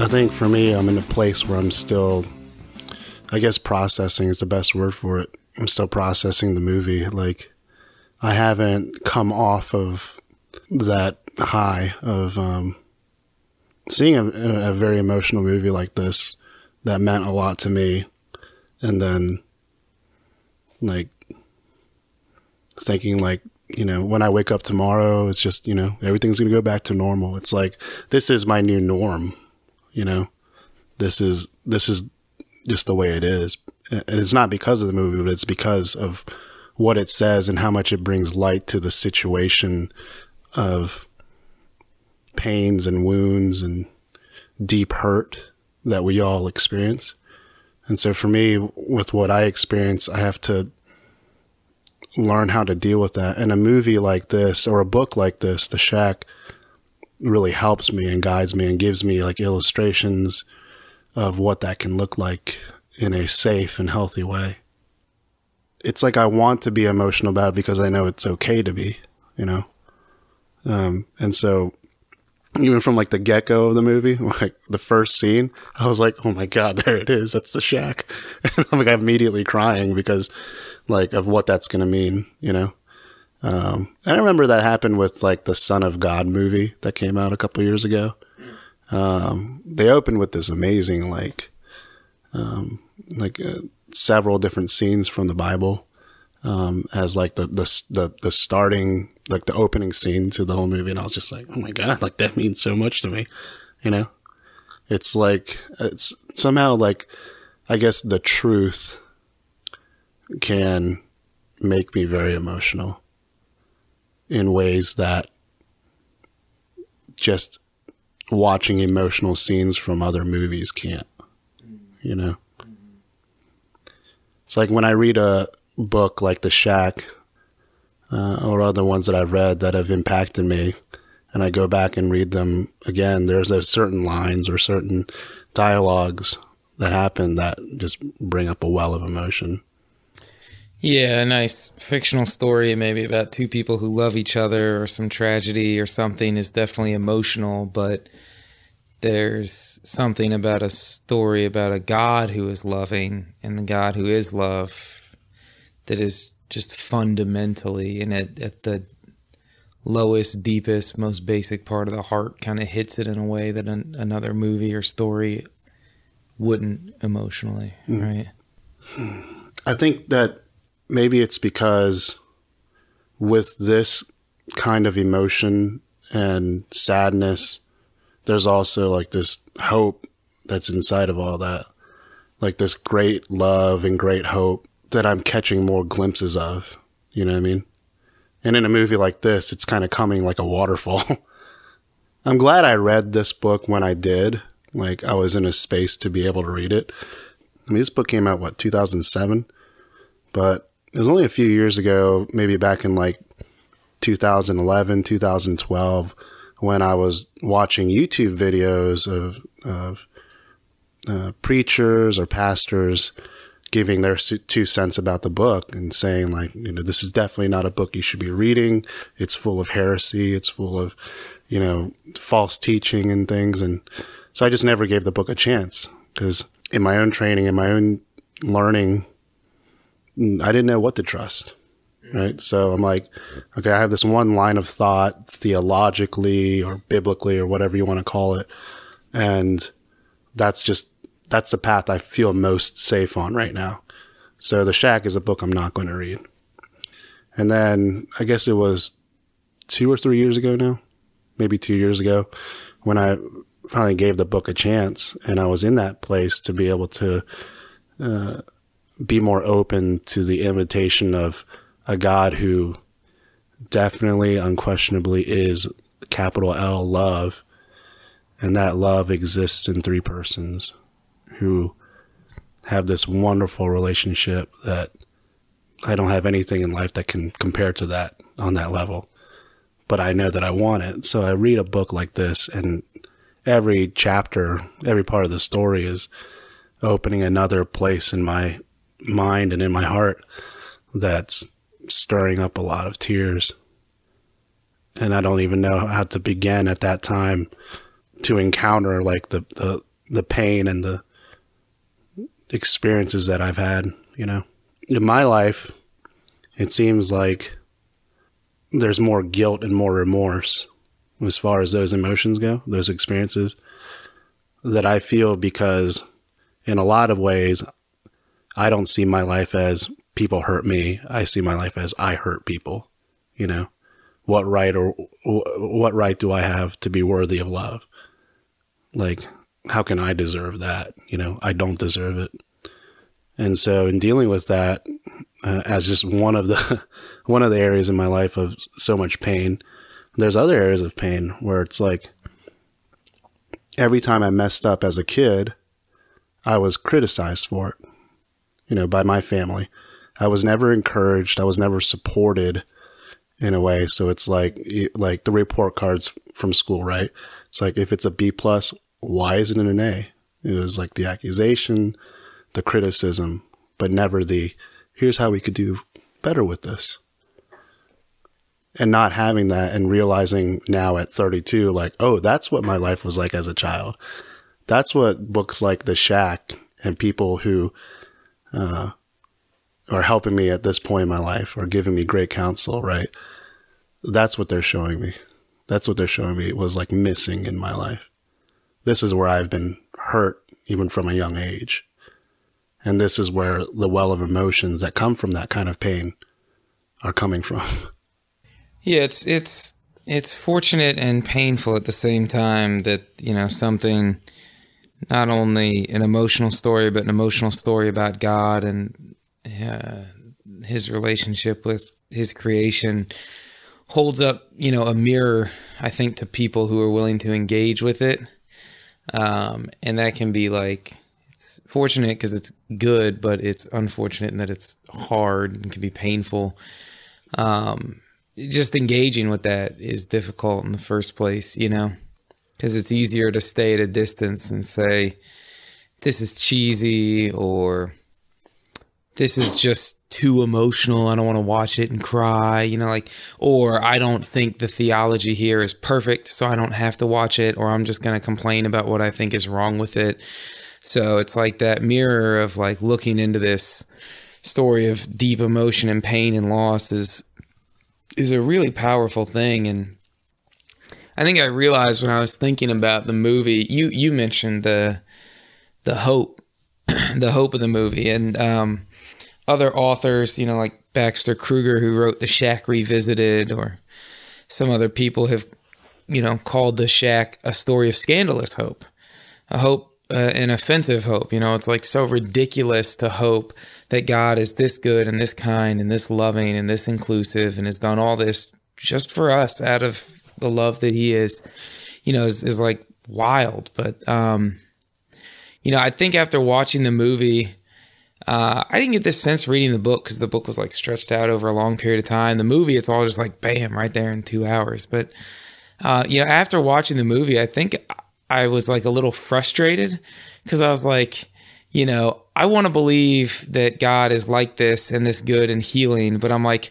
I think for me, I'm in a place where I'm still, I guess processing is the best word for it. I'm still processing the movie. Like, I haven't come off of that high of seeing a very emotional movie like this that meant a lot to me. And then, like, thinking, like, you know, when I wake up tomorrow, it's just, you know, everything's going to go back to normal. It's like, this is my new norm, you know? This is just the way it is. And it's not because of the movie, but it's because of what it says and how much it brings light to the situation of pains and wounds and deep hurt that we all experience. And so for me, with what I experience, I have to learn how to deal with that. And a movie like this, or a book like this, The Shack, really helps me and guides me and gives me like illustrations of what that can look like in a safe and healthy way. It's like I want to be emotional about it because I know it's okay to be, you know? And so even from like the get-go of the movie, like the first scene, I was like, oh my God, there it is. That's the shack. And I'm like immediately crying because like of what that's going to mean, you know? I remember that happened with like the Son of God movie that came out a couple years ago. They opened with this amazing, several different scenes from the Bible, as like the starting, like the opening scene to the whole movie. And I was just like, oh my God, like that means so much to me, you know? It's like, it's somehow like, I guess the truth can make me very emotional in ways that just watching emotional scenes from other movies can't, you know? It's like when I read a book like The Shack, or other ones that I've read that have impacted me, and I go back and read them again, there's those certain lines or certain dialogues that happen that just bring up a well of emotion. Yeah, a nice fictional story maybe about two people who love each other or some tragedy or something is definitely emotional, but there's something about a story about a God who is loving and the God who is love that is just fundamentally and at the lowest, deepest, most basic part of the heart kind of hits it in a way that another movie or story wouldn't emotionally, right? I think that maybe it's because with this kind of emotion and sadness, there's also like this hope that's inside of all that, like this great love and great hope that I'm catching more glimpses of, you know what I mean? And in a movie like this, it's kind of coming like a waterfall. I'm glad I read this book when I did. Like I was in a space to be able to read it. I mean, this book came out, 2007? But it was only a few years ago, maybe back in like 2011, 2012, when I was watching YouTube videos of preachers or pastors giving their 2 cents about the book and saying like, you know, this is definitely not a book you should be reading. It's full of heresy. It's full of, you know, false teaching and things. And so I just never gave the book a chance because in my own training, in my own learning, I didn't know what to trust. Right. So I'm like, okay, I have this one line of thought theologically or biblically or whatever you want to call it. And that's the path I feel most safe on right now. So The Shack is a book I'm not going to read. And then I guess it was 2 or 3 years ago now, maybe 2 years ago, when I finally gave the book a chance and I was in that place to be able to be more open to the invitation of a God who definitely, unquestionably is capital L love. And that love exists in 3 persons who have this wonderful relationship that I don't have anything in life that can compare to that on that level. But I know that I want it. So I read a book like this and every chapter, every part of the story is opening another place in my mind and in my heart that's stirring up a lot of tears. And I don't even know how to begin at that time to encounter like the the pain and the experiences that I've had, you know. In my life, it seems like there's more guilt and more remorse as far as those emotions go, those experiences that I feel, because in a lot of ways, I don't see my life as people hurt me. I see my life as I hurt people, you know. What right do I have to be worthy of love? Like, how can I deserve that? You know, I don't deserve it. And so in dealing with that, as just one of the areas in my life of so much pain, there's other areas of pain where it's like, every time I messed up as a kid, I was criticized for it, you know, by my family. I was never encouraged. I was never supported in a way. So it's like the report cards from school, right? It's like, if it's a B plus, why isn't it an A? It was like the accusation, the criticism, but never the, here's how we could do better with this. And not having that, and realizing now at 32, like, oh, that's what my life was like as a child. That's what books like The Shack and people who are helping me at this point in my life, or giving me great counsel, right? That's what they're showing me. That's what they're showing me was like missing in my life. This is where I've been hurt even from a young age. And this is where the well of emotions that come from that kind of pain are coming from. Yeah, it's fortunate and painful at the same time that, you know, something, not only an emotional story, but an emotional story about God and his relationship with his creation, holds up, you know, a mirror, I think, to people who are willing to engage with it. And that can be like, it's fortunate because it's good, but it's unfortunate in that it's hard and can be painful. Just engaging with that is difficult in the first place, you know, because it's easier to stay at a distance and say, this is cheesy, or this is just too emotional, I don't want to watch it and cry, you know, like, or I don't think the theology here is perfect, so I don't have to watch it, or I'm just going to complain about what I think is wrong with it. So it's like that mirror of like looking into this story of deep emotion and pain and loss is a really powerful thing. And I think I realized when I was thinking about the movie, you mentioned the hope, the hope of the movie, and other authors, you know, like Baxter Kruger, who wrote The Shack Revisited, or some other people have, you know, called The Shack a story of scandalous hope, a hope, an offensive hope. You know, it's like so ridiculous to hope that God is this good and this kind and this loving and this inclusive and has done all this just for us out of the love that he is, you know, is like wild. But, you know, I think after watching the movie, I didn't get this sense reading the book, because the book was like stretched out over a long period of time. The movie, it's all just like, bam, right there in 2 hours. But, you know, after watching the movie, I think I was like a little frustrated, because I was like, you know, I want to believe that God is like this and this good and healing, but I'm like,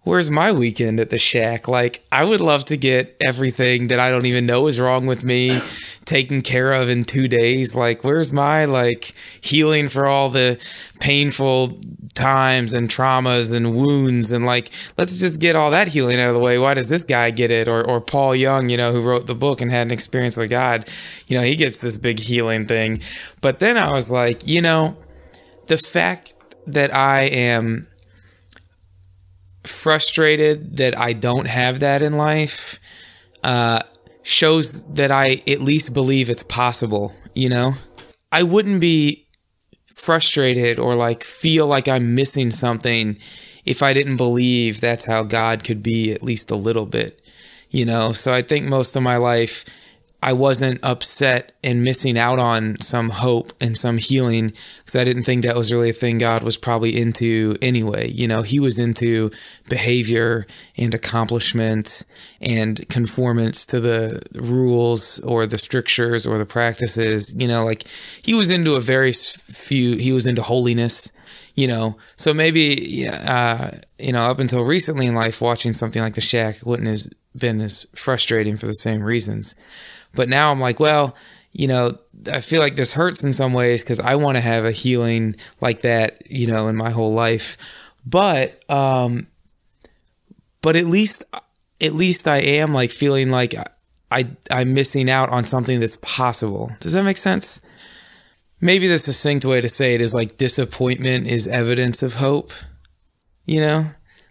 where's my weekend at the Shack? Like, I would love to get everything that I don't even know is wrong with me taken care of in 2 days. Like, where's my like healing for all the painful times and traumas and wounds, and like, let's just get all that healing out of the way. Why does this guy get it? Or Paul Young, you know, who wrote the book and had an experience with God, you know, he gets this big healing thing. But then I was like, you know, the fact that I am frustrated that I don't have that in life shows that I at least believe it's possible, you know? I wouldn't be frustrated or like feel like I'm missing something if I didn't believe that's how God could be at least a little bit, you know? So I think most of my life I wasn't upset and missing out on some hope and some healing, because I didn't think that was really a thing God was probably into anyway. You know, he was into behavior and accomplishment and conformance to the rules or the strictures or the practices, you know, like he was into he was into holiness, you know. So maybe, you know, up until recently in life, watching something like The Shack wouldn't have been as frustrating for the same reasons. But now I'm like, well, you know, I feel like this hurts in some ways because I want to have a healing like that, you know, in my whole life. But at least I am like feeling like I'm missing out on something that's possible. Does that make sense? Maybe the succinct way to say it is like disappointment is evidence of hope, you know?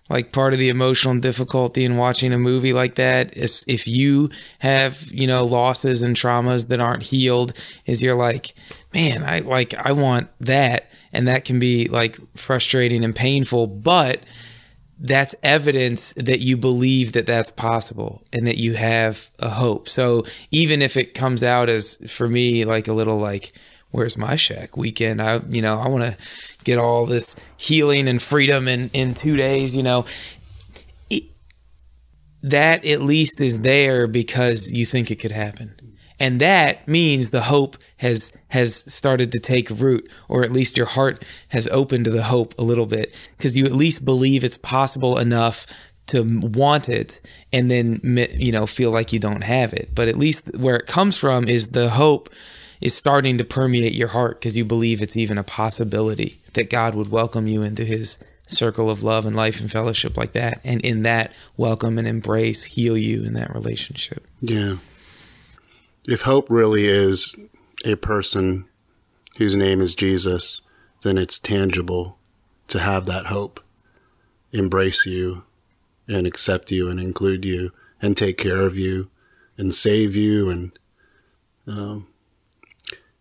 Like part of the emotional difficulty in watching a movie like that is if you have, you know, losses and traumas that aren't healed, is you're like, man, I want that. And that can be like frustrating and painful, but that's evidence that you believe that that's possible and that you have a hope. So even if it comes out as, for me, like a little like, where's my shack weekend? I want to get all this healing and freedom in 2 days, you know, that at least is there because you think it could happen. And that means the hope has started to take root, or at least your heart has opened to the hope a little bit because you at least believe it's possible enough to want it and then, you know, feel like you don't have it. But at least where it comes from is the hope is starting to permeate your heart because you believe it's even a possibility that God would welcome you into his circle of love and life and fellowship like that. And in that, welcome and embrace, heal you in that relationship. Yeah. If hope really is a person whose name is Jesus, then it's tangible to have that hope embrace you and accept you and include you and take care of you and save you and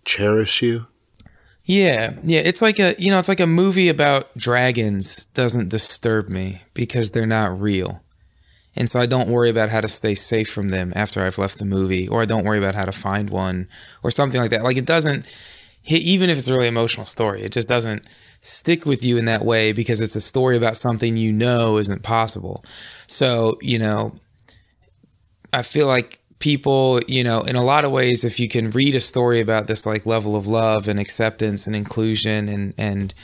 cherish you. Yeah. It's like a movie about dragons doesn't disturb me because they're not real. And so I don't worry about how to stay safe from them after I've left the movie, or I don't worry about how to find one or something like that. Like it doesn't hit, even if it's a really emotional story, it just doesn't stick with you in that way because it's a story about something you know isn't possible. So, you know, I feel like people, you know, in a lot of ways, if you can read a story about this like level of love and acceptance and inclusion and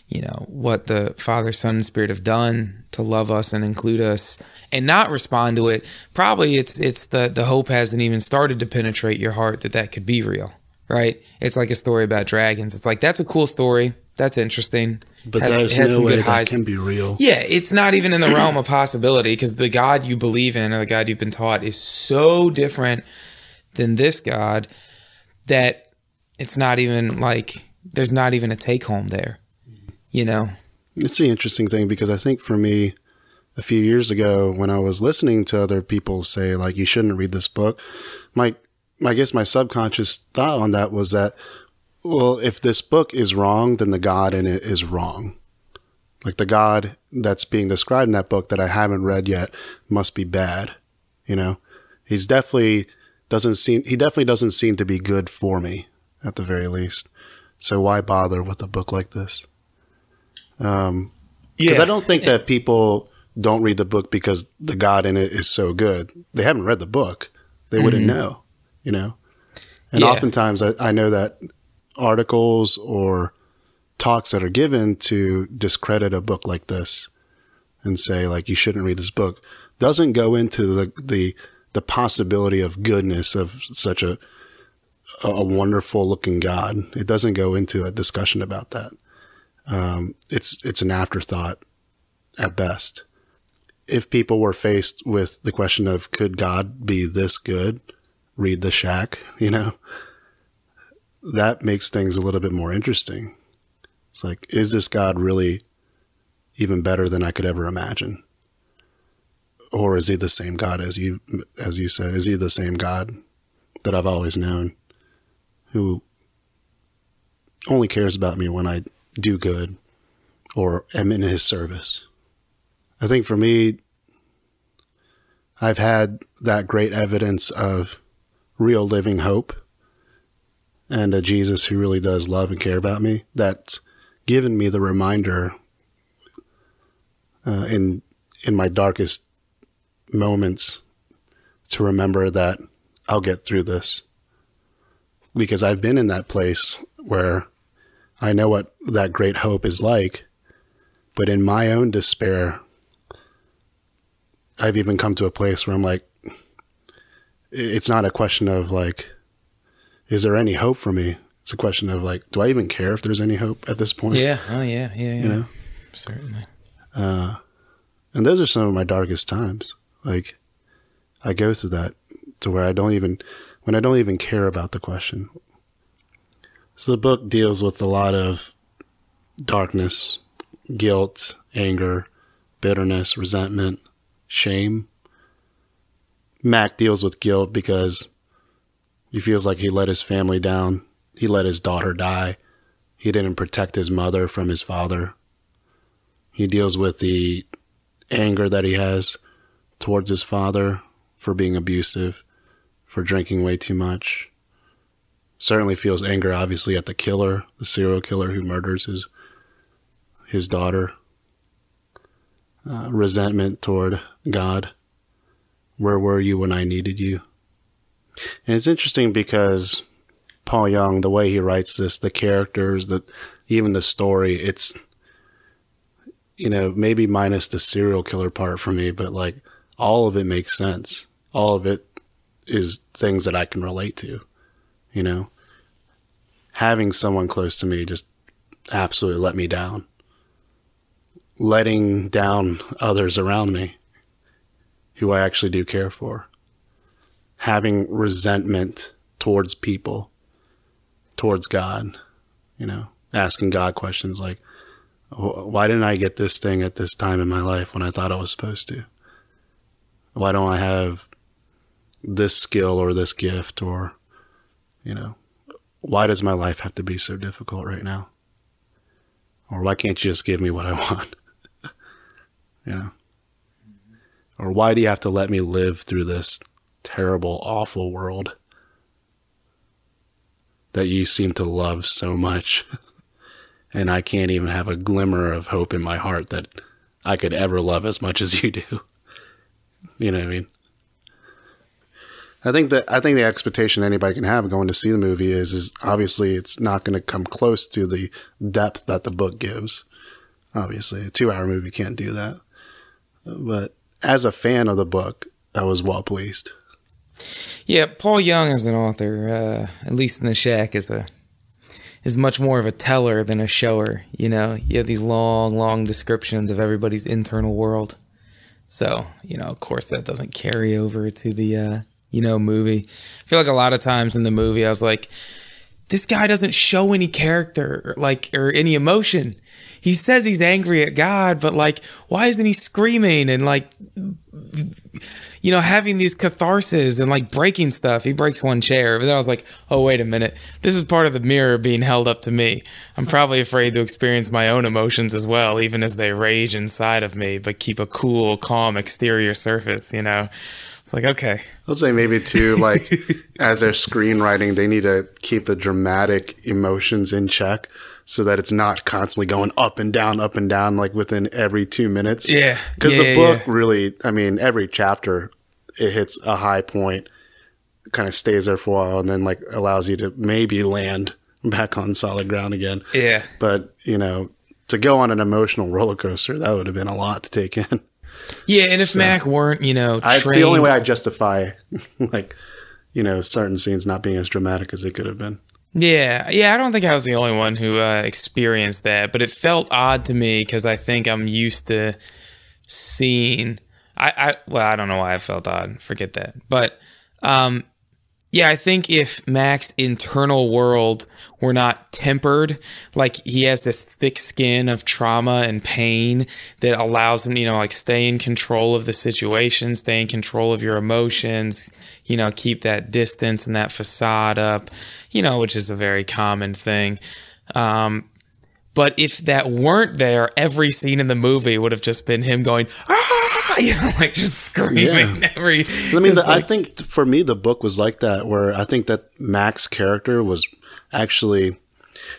you know, what the Father, Son, and Spirit have done to love us and include us and not respond to it, probably it's the hope hasn't even started to penetrate your heart that could be real, right? It's like a story about dragons. It's like, that's a cool story. That's interesting. But there's no way that can be real. Yeah, it's not even in the realm of possibility because the God you believe in or the God you've been taught is so different than this God that it's not even like, there's not even a take home there. You know, it's the interesting thing because I think for me, a few years ago when I was listening to other people say like, you shouldn't read this book, I guess my subconscious thought on that was that, well, if this book is wrong, then the God in it is wrong. Like the God that's being described in that book that I haven't read yet must be bad. You know, he definitely doesn't seem to be good for me at the very least. So why bother with a book like this? Because I don't think that people don't read the book because the God in it is so good. They haven't read the book. They wouldn't know, you know? And oftentimes I know that articles or talks that are given to discredit a book like this and say like, you shouldn't read this book doesn't go into the possibility of goodness of such a wonderful looking God. It doesn't go into a discussion about that. It's an afterthought at best. If people were faced with the question of, could God be this good? Read The Shack, you know, that makes things a little bit more interesting. It's like, is this God really even better than I could ever imagine? Or is he the same God as you said? Is he the same God that I've always known, who only cares about me when I do good or am in his service? I think for me, I've had that great evidence of real living hope and a Jesus who really does love and care about me. That's given me the reminder in my darkest moments to remember that I'll get through this, because I've been in that place where I know what that great hope is like, but in my own despair, I've even come to a place where I'm like, it's not a question of like, is there any hope for me? It's a question of like, do I even care if there's any hope at this point? Yeah. Oh, yeah. You know? Certainly. And those are some of my darkest times. Like, I go through that to where I don't even care about the question. So the book deals with a lot of darkness, guilt, anger, bitterness, resentment, shame. Mac deals with guilt because he feels like he let his family down. He let his daughter die. He didn't protect his mother from his father. He deals with the anger that he has towards his father for being abusive, for drinking way too much. Certainly feels anger, obviously, at the killer, the serial killer who murders his daughter. Resentment toward God. Where were you when I needed you? And it's interesting because Paul Young, the way he writes this, the characters, even the story, it's, maybe minus the serial killer part for me, but like all of it makes sense. All of it is things that I can relate to, Having someone close to me just absolutely let me down. Letting down others around me who I actually do care for. Having resentment towards people, towards God, asking God questions like, why didn't I get this thing at this time in my life when I thought I was supposed to? Why don't I have this skill or this gift or, why does my life have to be so difficult right now? Or why can't you just give me what I want? Or why do you have to let me live through this terrible, awful world that you seem to love so much? And I can't even have a glimmer of hope in my heart that I could ever love as much as you do. You know what I mean? I think the expectation anybody can have going to see the movie is obviously it's not going to come close to the depth that the book gives. Obviously, a 2-hour movie can't do that. But as a fan of the book, I was well pleased. Yeah, Paul Young as an author, at least in The Shack, is much more of a teller than a shower. You have these long descriptions of everybody's internal world. So, of course, that doesn't carry over to the movie. I feel like a lot of times in the movie, I was like, this guy doesn't show any character or any emotion. He says he's angry at God, but why isn't he screaming and having these catharsis and breaking stuff? He breaks one chair, but then I was like, oh, wait a minute. This is part of the mirror being held up to me. I'm probably afraid to experience my own emotions as well, even as they rage inside of me, but keep a cool, calm exterior surface, It's like, okay. I'll say maybe too, as they're screenwriting, they need to keep the dramatic emotions in check so that it's not constantly going up and down, within every 2 minutes. Yeah. Because the book really, every chapter, it hits a high point, kind of stays there for a while, and then allows you to maybe land back on solid ground again. Yeah. But, to go on an emotional roller coaster, that would have been a lot to take in. Yeah, and if Mac weren't, trained... It's the only way I justify, certain scenes not being as dramatic as they could have been. Yeah, I don't think I was the only one who experienced that, but it felt odd to me because I think I'm used to seeing... I don't know why I felt odd. Forget that. But, I think if Mac's internal world were not tempered, he has this thick skin of trauma and pain that allows him, stay in control of the situation, stay in control of your emotions, keep that distance and that facade up, which is a very common thing. But if that weren't there, every scene in the movie would have just been him going, just screaming. Yeah. I think for me, the book was like that, where I think that Mac's character was actually,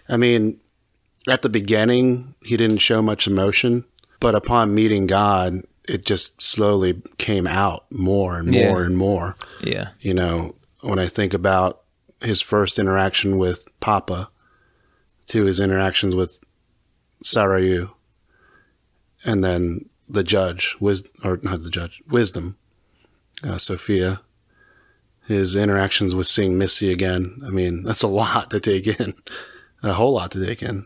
at the beginning, he didn't show much emotion, but upon meeting God, it just slowly came out more and more and more. Yeah. When I think about his first interaction with Papa to his interactions with Sarayu, and then the judge, Wisdom, Sophia, his interactions with seeing Missy again. I mean, that's a lot to take in, a whole lot to take in.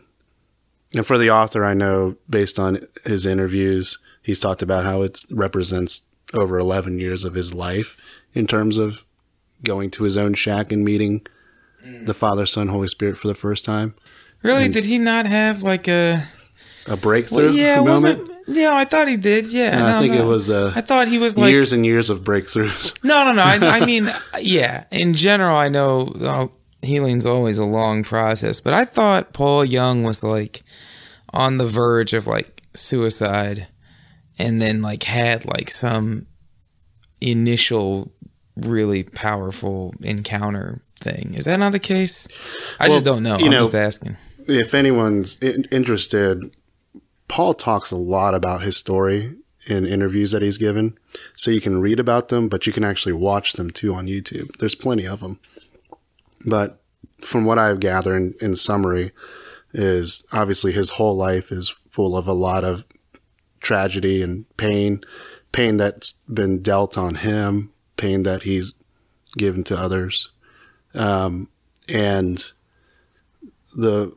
And for the author, I know based on his interviews, he's talked about how it represents over 11 years of his life in terms of going to his own shack and meeting the Father, Son, Holy Spirit for the first time. Really? And did he not have like a breakthrough moment? Wasn't, yeah, I thought he did. Yeah. I think it was I thought he was like years and years of breakthroughs. No. I mean, yeah. In general, I know healing's always a long process, but I thought Paul Young was like on the verge of like suicide, and then like had like some initial really powerful encounter thing. Is that not the case? I just don't know. I'm just asking. If anyone's interested, Paul talks a lot about his story in interviews that he's given. So you can read about them, but you can actually watch them too on YouTube. There's plenty of them. But from what I've gathered in summary is obviously his whole life is full of a lot of tragedy and pain that's been dealt on him, pain that he's given to others. And the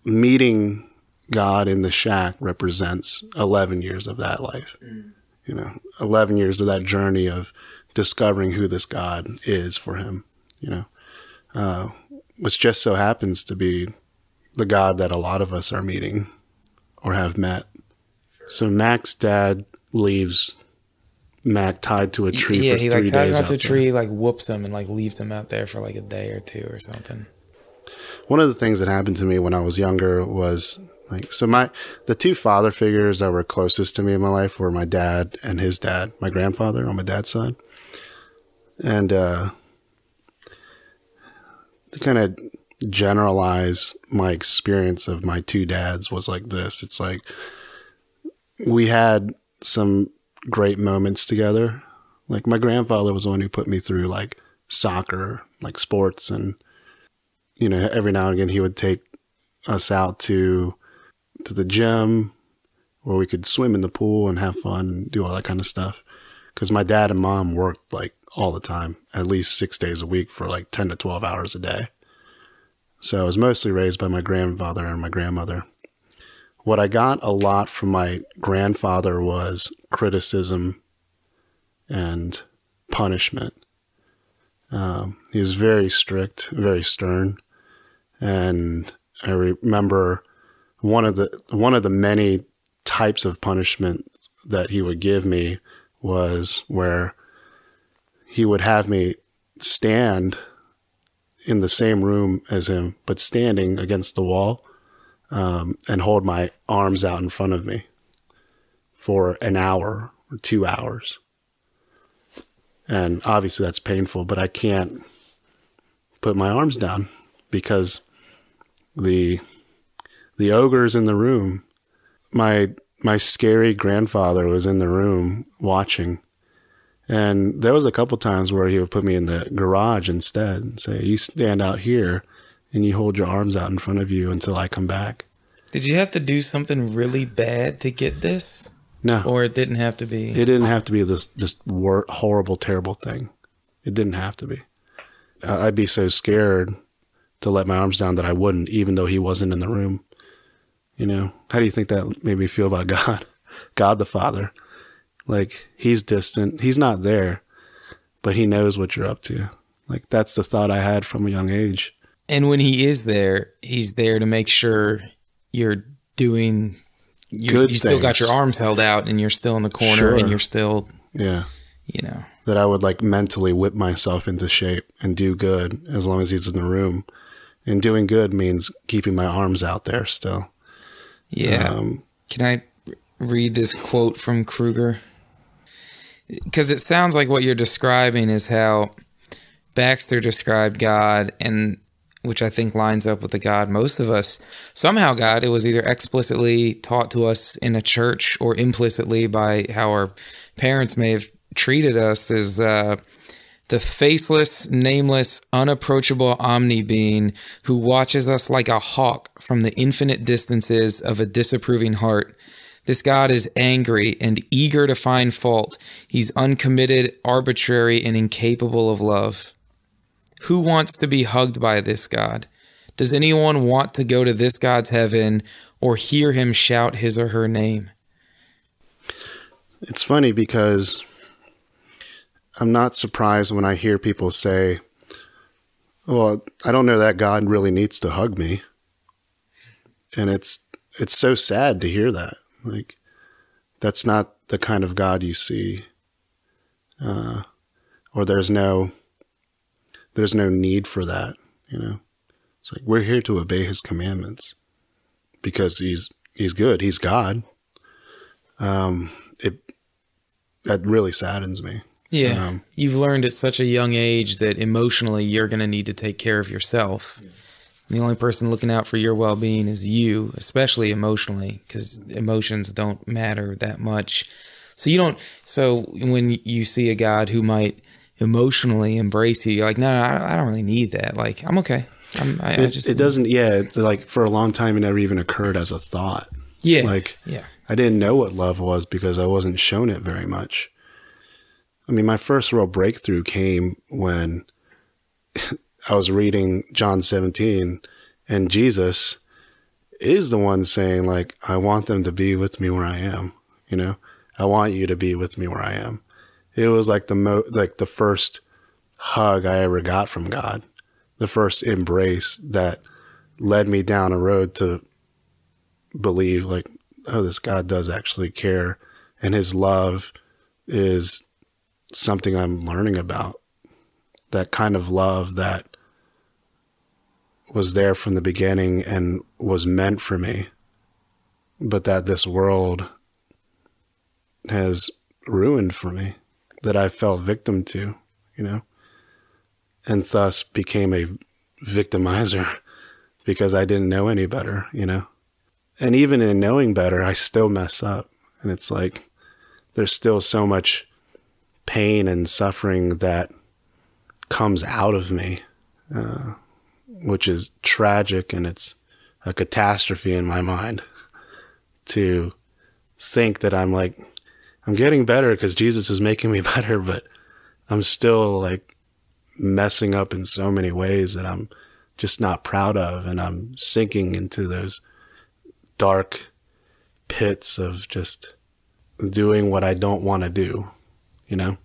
meeting God in the shack represents 11 years of that life. 11 years of that journey of discovering who this God is for him, which just so happens to be the God that a lot of us are meeting or have met. So Mac's dad leaves Mac tied to a tree for 3 days. Yeah, he like ties him out to a tree, like whoops him and like leaves him out there for like a day or two or something. One of the things that happened to me when I was younger was like, the two father figures that were closest to me in my life were my dad and his dad, my grandfather on my dad's side. And to kind of generalize my experience of my two dads was like this. It's like we had some great moments together. Like my grandfather was the one who put me through like soccer, like sports, and every now and again he would take us out to the gym where we could swim in the pool and have fun and do all that kind of stuff. Because my dad and mom worked like all the time, at least 6 days a week for like 10 to 12 hours a day. So I was mostly raised by my grandfather and my grandmother. What I got a lot from my grandfather was criticism and punishment. He was very strict, very stern. And I remember one of the many types of punishment that he would give me was where he would have me stand in the same room as him, but standing against the wall, and hold my arms out in front of me for an hour or 2 hours. And obviously that's painful, but I can't put my arms down because the ogre's in the room. My scary grandfather was in the room watching. And there was a couple times where he would put me in the garage instead and say, you stand out here and you hold your arms out in front of you until I come back. Did you have to do something really bad to get this? No. Or it didn't have to be? It didn't have to be this horrible, terrible thing. It didn't have to be. I'd be so scared to let my arms down that I wouldn't, even though he wasn't in the room. How do you think that made me feel about God? God the Father. Like, he's distant. He's not there, but he knows what you're up to. Like, that's the thought I had from a young age. And when he is there, he's there to make sure you're doing good. You still got your arms held out and you're still in the corner. Sure. And you're still, that I would like mentally whip myself into shape and do good as long as he's in the room. And doing good means keeping my arms out there still. Yeah. Can I read this quote from Kruger? Because it sounds like what you're describing is how Baxter described God, and which I think lines up with the God most of us somehow got. It was either explicitly taught to us in a church or implicitly by how our parents may have treated us as the faceless, nameless, unapproachable omni-being who watches us like a hawk from the infinite distances of a disapproving heart. This God is angry and eager to find fault. He's uncommitted, arbitrary, and incapable of love. Who wants to be hugged by this God? Does anyone want to go to this God's heaven or hear him shout his or her name? It's funny because I'm not surprised when I hear people say, well, I don't know that God really needs to hug me. And it's so sad to hear that. Like, that's not the kind of God you see. Or there's no need for that, you know. It's like, we're here to obey his commandments because he's good. He's God. That really saddens me. Yeah. You've learned at such a young age that emotionally you're going to need to take care of yourself. Yeah. The only person looking out for your well-being is you, especially emotionally, because emotions don't matter that much. So when you see a God who might emotionally embrace you, you're like, no, I don't really need that. Like, I'm okay. It doesn't, like for a long time, it never even occurred as a thought. Yeah. Like, I didn't know what love was because I wasn't shown it very much. I mean, my first real breakthrough came when I was reading John 17 and Jesus is the one saying, like, I want them to be with me where I am, you know, I want you to be with me where I am. It was like the first hug I ever got from God, the first embrace that led me down a road to believe, like, oh, this God does actually care, and his love is something I'm learning about. That kind of love that was there from the beginning and was meant for me, but that this world has ruined for me, that I fell victim to, you know, and thus became a victimizer because I didn't know any better, you know. And even in knowing better, I still mess up. And it's like, there's still so much pain and suffering that comes out of me, which is tragic, and it's a catastrophe in my mind to think that I'm getting better because Jesus is making me better, but I'm still like messing up in so many ways that I'm just not proud of. And I'm sinking into those dark pits of just doing what I don't want to do, you know?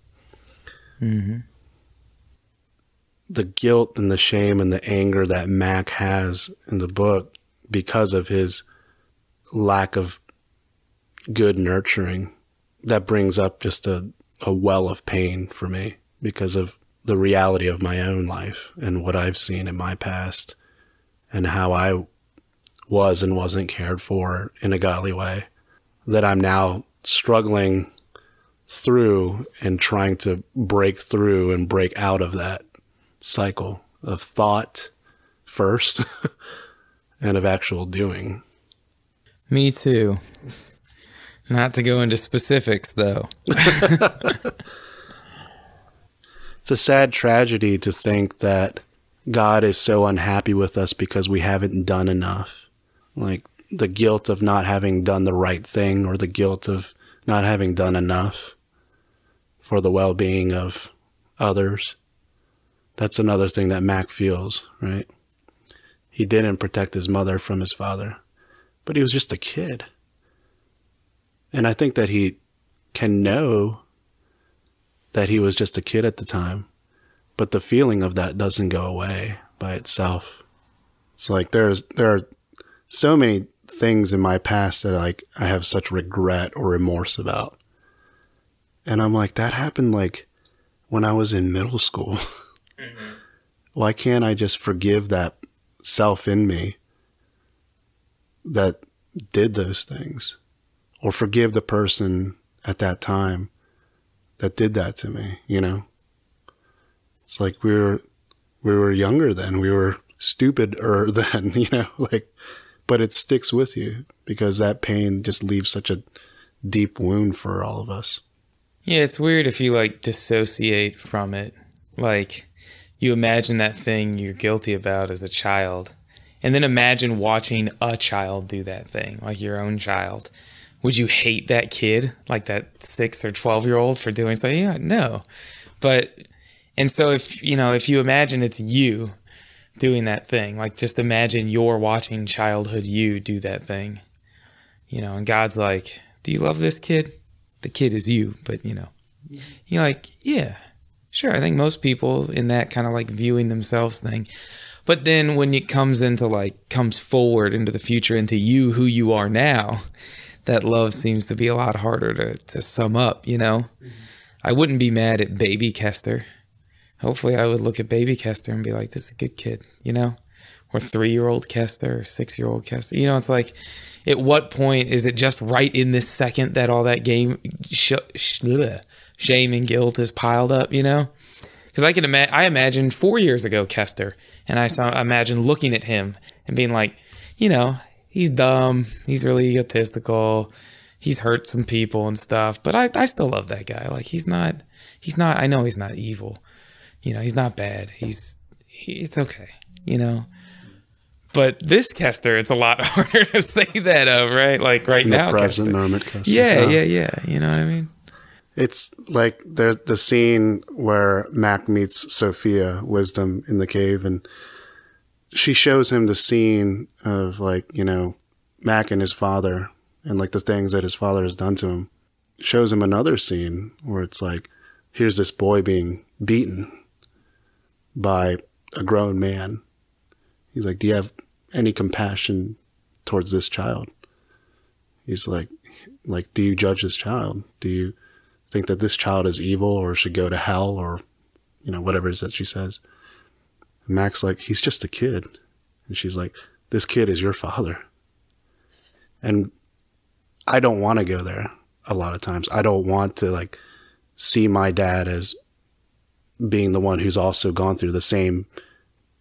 Mm-hmm. The guilt and the shame and the anger that Mac has in the book because of his lack of good nurturing, that brings up just a well of pain for me because of the reality of my own life and what I've seen in my past and how I was and wasn't cared for in a godly way, that I'm now struggling through and trying to break through and break out of that cycle of thought first and of actual doing. Me too. Not to go into specifics, though. It's a sad tragedy to think that God is so unhappy with us because we haven't done enough. Like the guilt of not having done the right thing, or the guilt of not having done enough for the well-being of others. That's another thing that Mac feels, right? He didn't protect his mother from his father, but he was just a kid. And I think that he can know that he was just a kid at the time, but the feeling of that doesn't go away by itself. It's like there are so many things in my past that like I have such regret or remorse about. And I'm like, that happened like when I was in middle school. Mm-hmm. Why can't I just forgive that self in me that did those things? Or forgive the person at that time that did that to me, you know? It's like we were younger then. We were stupider then, you know? Like, but it sticks with you because that pain just leaves such a deep wound for all of us. Yeah, it's weird if you like dissociate from it. Like, you imagine that thing you're guilty about as a child, and then imagine watching a child do that thing, like your own child. Would you hate that kid, like that 6 or 12-year-old for doing so? Yeah, no. And so if you imagine it's you doing that thing, like just imagine you're watching childhood you do that thing, and God's like, do you love this kid? The kid is you, but you're like, yeah, sure. I think most people in that kind of like viewing themselves thing. But then when it comes forward into the future, into you, who you are now, that love seems to be a lot harder to sum up, I wouldn't be mad at baby Kester. Hopefully I would look at baby Kester and be like, this is a good kid, or 3-year-old Kester or 6-year-old Kester. It's like, at what point is it just right in this second that all that shame and guilt is piled up, Because I imagine 4 years ago Kester, and I imagine looking at him and being like, he's dumb, he's really egotistical, he's hurt some people and stuff, but I still love that guy. Like he's not. I know he's not evil, he's not bad. It's okay, But this Kester, it's a lot harder to say that of, right? Like right in now, the present moment, Kester. Yeah. You know what I mean? It's like there's the scene where Mac meets Sophia, Wisdom, in the cave, and she shows him the scene of like, Mac and his father and like the things that his father has done to him. Shows him another scene where it's like, here's this boy being beaten by a grown man. He's like, do you have any compassion towards this child? He's like, do you judge this child? Do you think that this child is evil or should go to hell or, whatever it is that she says? And Mac's like, he's just a kid. And she's like, this kid is your father. And I don't want to go there a lot of times. I don't want to like see my dad as being the one who's also gone through the same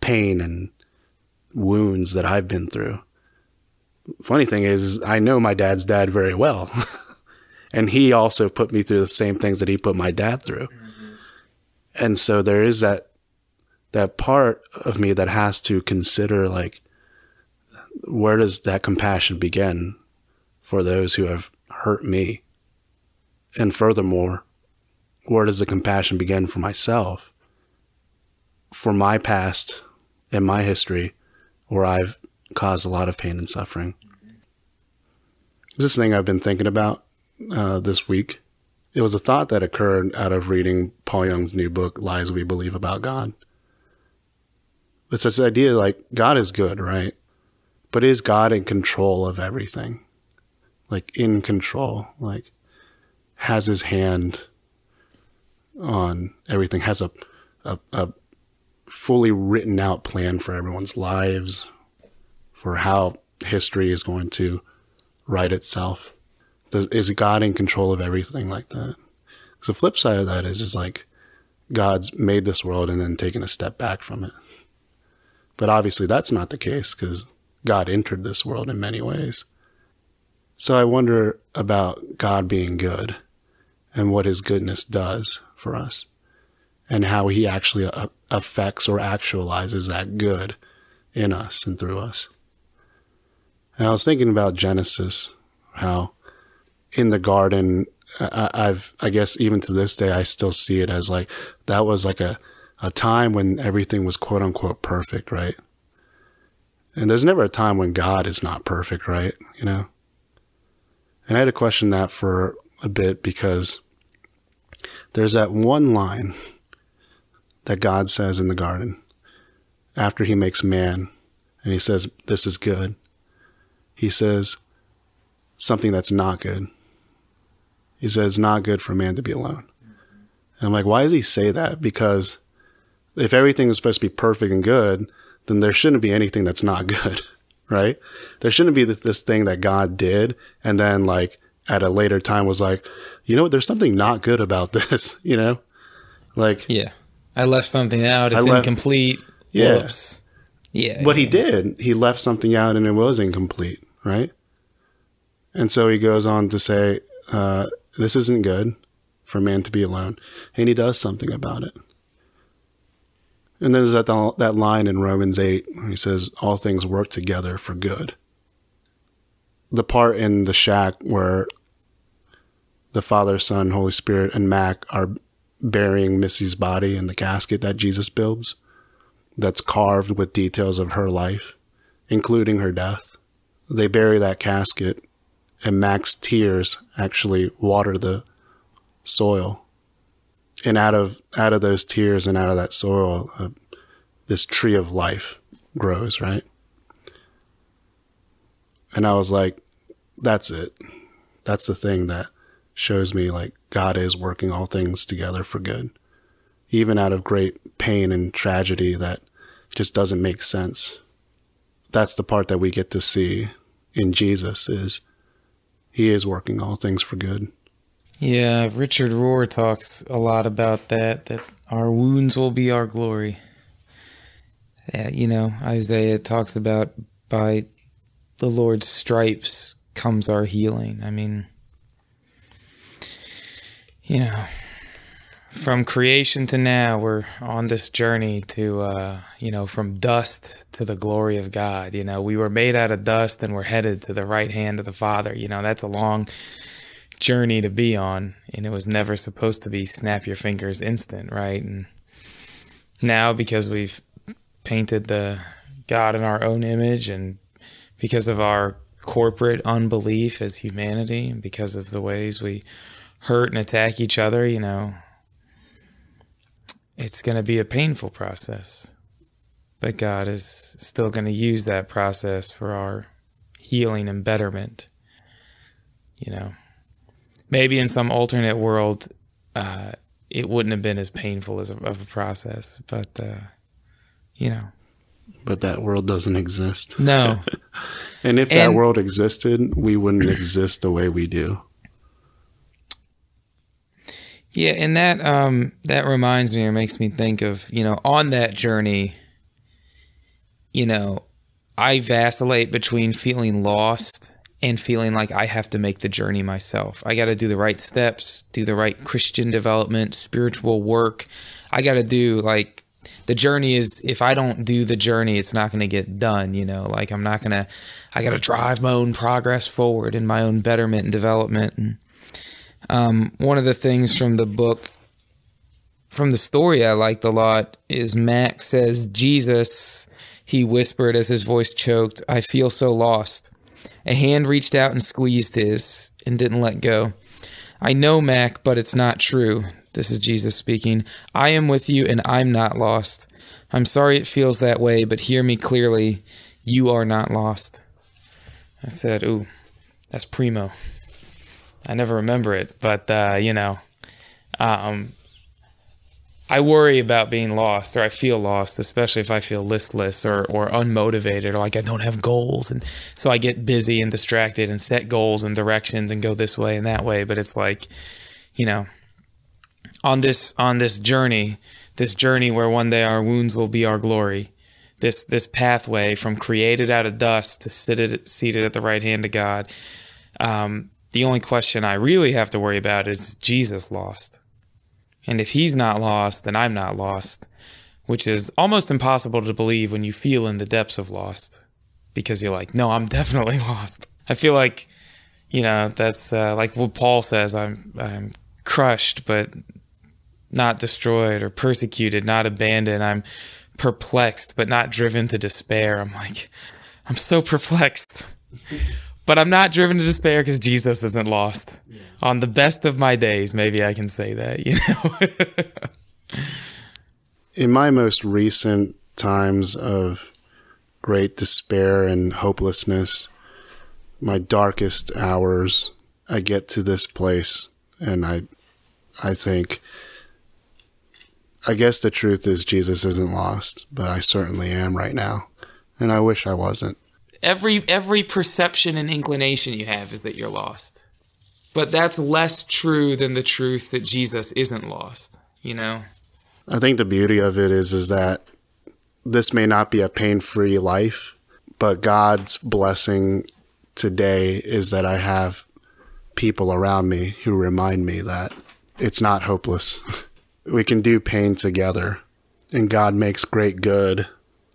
pain and wounds that I've been through. Funny thing is I know my dad's dad very well. And he also put me through the same things that he put my dad through. Mm-hmm. And so there is that part of me that has to consider like, where does that compassion begin for those who have hurt me? And furthermore, where does the compassion begin for myself, for my past and my history, where I've caused a lot of pain and suffering? This thing I've been thinking about this week. It was a thought that occurred out of reading Paul Young's new book, Lies We Believe About God. It's this idea like God is good, right? But is God in control of everything? Like in control, like has his hand on everything, has a fully written out plan for everyone's lives, for how history is going to write itself. Is God in control of everything like that? The flip side of that is like God's made this world and then taken a step back from it. But obviously that's not the case because God entered this world in many ways. So I wonder about God being good and what his goodness does for us and how he actually affects or actualizes that good in us and through us. And I was thinking about Genesis, how in the garden, I guess even to this day, I still see it as like, that was like a time when everything was quote unquote perfect, right? And there's never a time when God is not perfect, right? And I had to question that for a bit because there's that one line that God says in the garden after he makes man and he says, this is good. He says something that's not good. He says, it's not good for man to be alone. And I'm like, why does he say that? Because if everything is supposed to be perfect and good, then there shouldn't be anything that's not good, right? There shouldn't be this thing that God did and then like at a later time was like, there's something not good about this, Like, yeah, I left something out. It's incomplete. Yeah. Whoops. Yeah. What he did, he left something out and it was incomplete, right? And so he goes on to say, this isn't good for man to be alone. And he does something about it. And then there's that line in Romans 8 where he says, all things work together for good. The part in the shack where the Father, Son, Holy Spirit, and Mac are burying Missy's body in the casket that Jesus builds, that's carved with details of her life, including her death. They bury that casket, and Mac's tears actually water the soil. And out of those tears and out of that soil, this tree of life grows, right? And I was like, that's it. That's the thing that shows me like God is working all things together for good. Even out of great pain and tragedy that just doesn't make sense. That's the part that we get to see in Jesus, is he is working all things for good. Yeah, Richard Rohr talks a lot about that our wounds will be our glory. Isaiah talks about by the Lord's stripes comes our healing. I mean, from creation to now, we're on this journey to, from dust to the glory of God. We were made out of dust and we're headed to the right hand of the Father. That's a long journey to be on, and it was never supposed to be snap your fingers instant, right? And now, because we've painted the God in our own image, and because of our corporate unbelief as humanity, and because of the ways we hurt and attack each other, it's going to be a painful process. But God is still going to use that process for our healing and betterment. Maybe in some alternate world, it wouldn't have been as painful of a process, but, But that world doesn't exist. No. And if that world existed, we wouldn't exist the way we do. Yeah, and that reminds me, or makes me think of, on that journey, I vacillate between feeling lost and feeling like I have to make the journey myself. I got to do the right steps, do the right Christian development, spiritual work. I got to do, the journey is, if I don't do the journey, it's not going to get done, I got to drive my own progress forward in my own betterment and development. And one of the things from the book, from the story I liked a lot, is Mac says, Jesus, he whispered as his voice choked, I feel so lost. A hand reached out and squeezed his and didn't let go. I know, Mac, but it's not true. This is Jesus speaking. I am with you and I'm not lost. I'm sorry it feels that way, but hear me clearly. You are not lost. I said, ooh, that's primo. I never remember it, but, I worry about being lost, or I feel lost, especially if I feel listless or unmotivated, or like I don't have goals. And so I get busy and distracted and set goals and directions and go this way and that way. But it's like, on this journey where one day our wounds will be our glory, this pathway from created out of dust to seated at the right hand of God. The only question I really have to worry about is Jesus lost. And if he's not lost, then I'm not lost, which is almost impossible to believe when you feel in the depths of lost, because you're like, no, I'm definitely lost. I feel like, that's like what Paul says, I'm crushed, but not destroyed, or persecuted, not abandoned. I'm perplexed, but not driven to despair. I'm like, I'm so perplexed, but I'm not driven to despair because Jesus isn't lost. Yeah. On the best of my days, maybe I can say that, In my most recent times of great despair and hopelessness, my darkest hours, I get to this place and I think, I guess the truth is Jesus isn't lost, but I certainly am right now. And I wish I wasn't. Every perception and inclination you have is that you're lost. But that's less true than the truth that Jesus isn't lost, I think the beauty of it is that this may not be a pain-free life, but God's blessing today is that I have people around me who remind me that it's not hopeless. We can do pain together, and God makes great good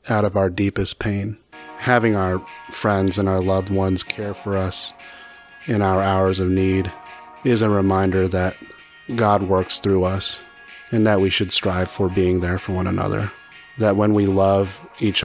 out of our deepest pain. Having our friends and our loved ones care for us in our hours of need is a reminder that God works through us and that we should strive for being there for one another. That when we love each